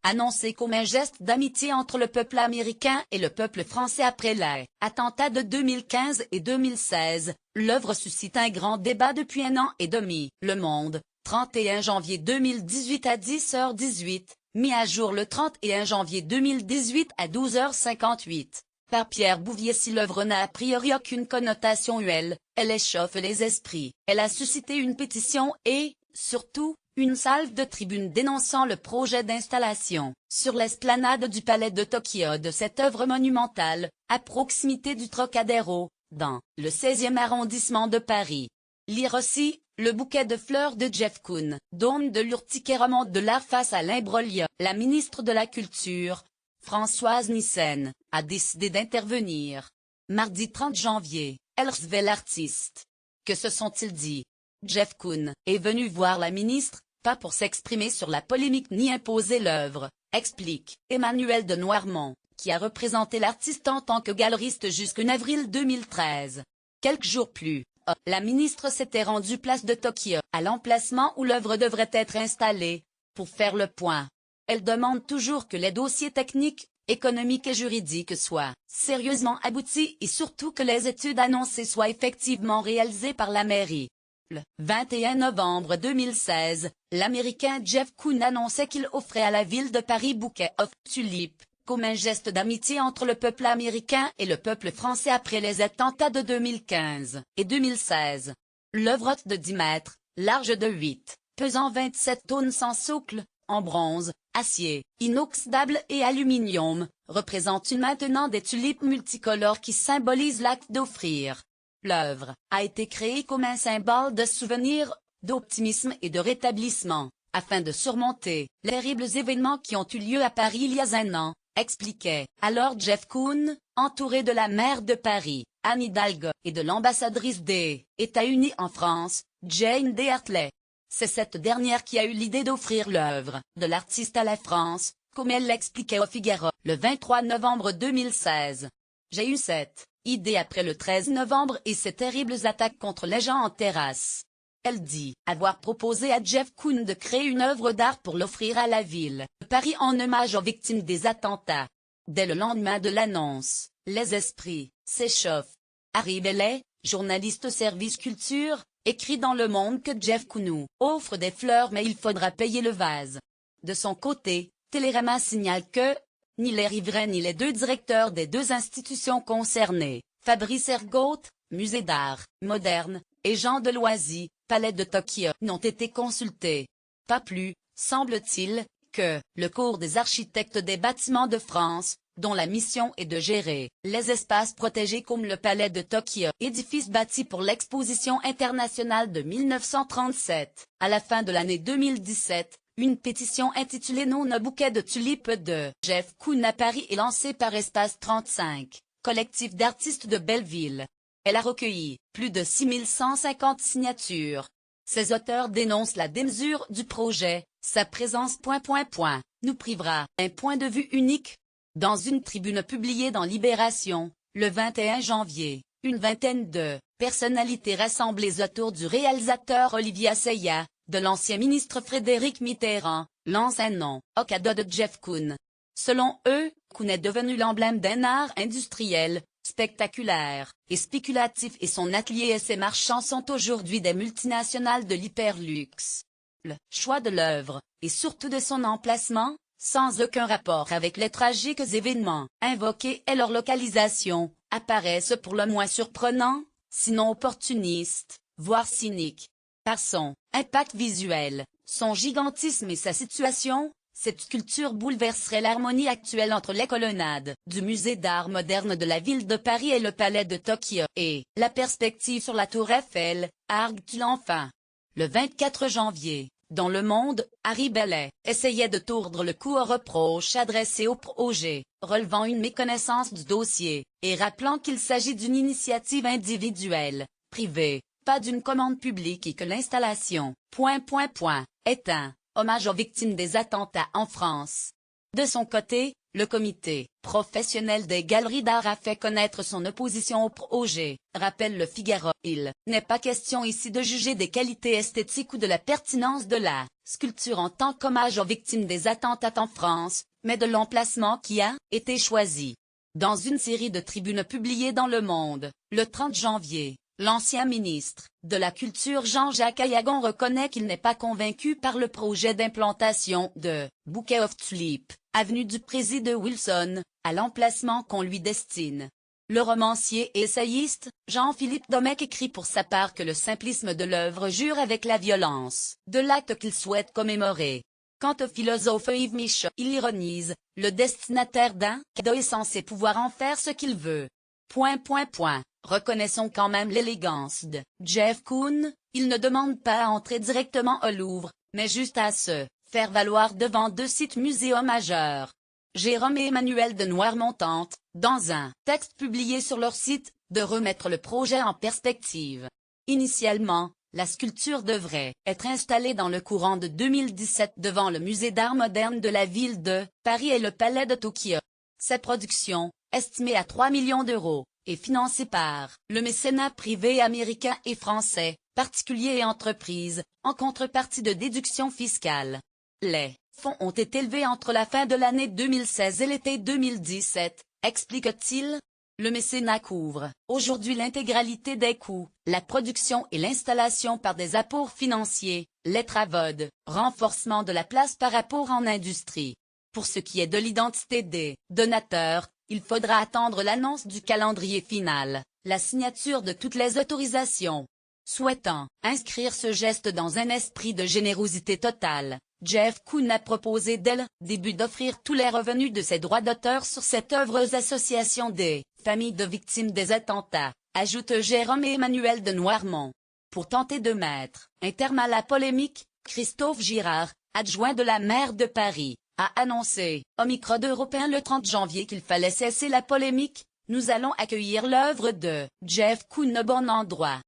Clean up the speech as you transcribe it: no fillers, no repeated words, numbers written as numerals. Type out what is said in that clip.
annoncé comme un geste d'amitié entre le peuple américain et le peuple français après les attentats de 2015 et 2016, l'œuvre suscite un grand débat depuis 1 an et demi. Le Monde, 31 janvier 2018 à 10h18, mis à jour le 31 janvier 2018 à 12h58. Par Pierre Bouvier. Si l'œuvre n'a a priori aucune connotation huelle, elle échauffe les esprits. Elle a suscité une pétition et, surtout, une salve de tribunes dénonçant le projet d'installation, sur l'esplanade du palais de Tokyo de cette œuvre monumentale, à proximité du Trocadéro, dans le 16e arrondissement de Paris. Lire aussi, le bouquet de fleurs de Jeff Koons, donne de l'urticaire de l'art face à l'imbroglio. La ministre de la Culture, Françoise Nyssen, a décidé d'intervenir. Mardi 30 janvier, Elsevier artiste. Que se sont-ils dit? Jeff Koons est venu voir la ministre, pas pour s'exprimer sur la polémique ni imposer l'œuvre, explique Emmanuel de Noirmont, qui a représenté l'artiste en tant que galeriste jusqu'en avril 2013. Quelques jours plus, la ministre s'était rendue place de Tokyo, à l'emplacement où l'œuvre devrait être installée, pour faire le point. Elle demande toujours que les dossiers techniques, économiques et juridiques soient sérieusement aboutis et surtout que les études annoncées soient effectivement réalisées par la mairie. Le 21 novembre 2016, l'Américain Jeff Koons annonçait qu'il offrait à la ville de Paris bouquet of tulipes, comme un geste d'amitié entre le peuple américain et le peuple français après les attentats de 2015 et 2016. L'œuvre haute de 10 mètres, large de 8, pesant 27 tonnes sans socle, en bronze, acier, inoxydable et aluminium, représente maintenant des tulipes multicolores qui symbolisent l'acte d'offrir. L'œuvre a été créée comme un symbole de souvenir, d'optimisme et de rétablissement, afin de surmonter les terribles événements qui ont eu lieu à Paris il y a 1 an, expliquait alors Jeff Koons, entouré de la maire de Paris, Anne Hidalgo, et de l'ambassadrice des États-Unis en France, Jane D. Hartley. C'est cette dernière qui a eu l'idée d'offrir l'œuvre de l'artiste à la France, comme elle l'expliquait au Figaro, le 23 novembre 2016. J'ai eu cette idée après le 13 novembre et ces terribles attaques contre les gens en terrasse. Elle dit avoir proposé à Jeff Koons de créer une œuvre d'art pour l'offrir à la ville de Paris en hommage aux victimes des attentats. Dès le lendemain de l'annonce, les esprits s'échauffent. Harry Bellet, journaliste au service culture, écrit dans Le Monde que Jeff Koons offre des fleurs mais il faudra payer le vase. De son côté, Télérama signale que ni les riverains ni les 2 directeurs des 2 institutions concernées, Fabrice Ergout, Musée d'art moderne, et Jean Deloisy, Palais de Tokyo, n'ont été consultés. Pas plus, semble-t-il, que le Cours des architectes des bâtiments de France, dont la mission est de gérer les espaces protégés comme le Palais de Tokyo, édifice bâti pour l'exposition internationale de 1937. À la fin de l'année 2017, une pétition intitulée Non à bouquet de tulipes de Jeff Koons à Paris est lancée par Espace 35, collectif d'artistes de Belleville. Elle a recueilli plus de 6150 signatures. Ses auteurs dénoncent la démesure du projet, sa présence nous privera d'un point de vue unique. Dans une tribune publiée dans Libération, le 21 janvier, une vingtaine de personnalités rassemblées autour du réalisateur Olivier Assayas, de l'ancien ministre Frédéric Mitterrand, lancent un nom au cadeau de Jeff Koons. Selon eux, Koons est devenu l'emblème d'un art industriel, spectaculaire et spéculatif et son atelier et ses marchands sont aujourd'hui des multinationales de l'hyperluxe. Le choix de l'œuvre, et surtout de son emplacement, sans aucun rapport avec les tragiques événements invoqués et leur localisation, apparaissent pour le moins surprenants, sinon opportunistes, voire cyniques. Par son impact visuel, son gigantisme et sa situation, cette sculpture bouleverserait l'harmonie actuelle entre les colonnades du musée d'art moderne de la ville de Paris et le palais de Tokyo, et la perspective sur la tour Eiffel, argue-t-il enfin. Le 24 janvier, dans Le Monde, Harry Bellet essayait de tordre le cou aux reproches adressés au projet, relevant une méconnaissance du dossier, et rappelant qu'il s'agit d'une initiative individuelle, privée, pas d'une commande publique et que l'installation, est un hommage aux victimes des attentats en France. De son côté, Le comité professionnel des galeries d'art a fait connaître son opposition au projet, rappelle le Figaro. Il n'est pas question ici de juger des qualités esthétiques ou de la pertinence de la sculpture en tant qu'hommage aux victimes des attentats en France, mais de l'emplacement qui a été choisi. Dans une série de tribunes publiées dans Le Monde, le 30 janvier, l'ancien ministre de la Culture Jean-Jacques Ayagon reconnaît qu'il n'est pas convaincu par le projet d'implantation de Bouquet of Tulip, avenue du Président Wilson, à l'emplacement qu'on lui destine. Le romancier et essayiste, Jean-Philippe Domecq écrit pour sa part que le simplisme de l'œuvre jure avec la violence de l'acte qu'il souhaite commémorer. Quant au philosophe Yves Michaud, il ironise, le destinataire d'un cadeau est censé pouvoir en faire ce qu'il veut. Reconnaissons quand même l'élégance de Jeff Koons, il ne demande pas à entrer directement au Louvre, mais juste à se faire valoir devant 2 sites muséaux majeurs. Jérôme et Emmanuel de Noirmont tentent, dans un texte publié sur leur site, de remettre le projet en perspective. Initialement, la sculpture devrait être installée dans le courant de 2017 devant le musée d'art moderne de la ville de Paris et le palais de Tokyo. Sa production, estimée à 3 millions d'euros, est financée par le mécénat privé américain et français, particuliers et entreprises, en contrepartie de déductions fiscales. Les fonds ont été élevés entre la fin de l'année 2016 et l'été 2017, explique-t-il. Le mécénat couvre aujourd'hui l'intégralité des coûts, la production et l'installation par des apports financiers, les travaux de renforcement de la place par rapport en industrie. Pour ce qui est de l'identité des donateurs, il faudra attendre l'annonce du calendrier final, la signature de toutes les autorisations. Souhaitant inscrire ce geste dans un esprit de générosité totale, Jeff Koons a proposé dès le début d'offrir tous les revenus de ses droits d'auteur sur cette œuvre aux associations des familles de victimes des attentats, ajoute Jérôme et Emmanuel de Noirmont. Pour tenter de mettre un terme à la polémique, Christophe Girard, adjoint de la maire de Paris, a annoncé au micro d'Europe 1 le 30 janvier qu'il fallait cesser la polémique. Nous allons accueillir l'œuvre de Jeff Koons au bon endroit.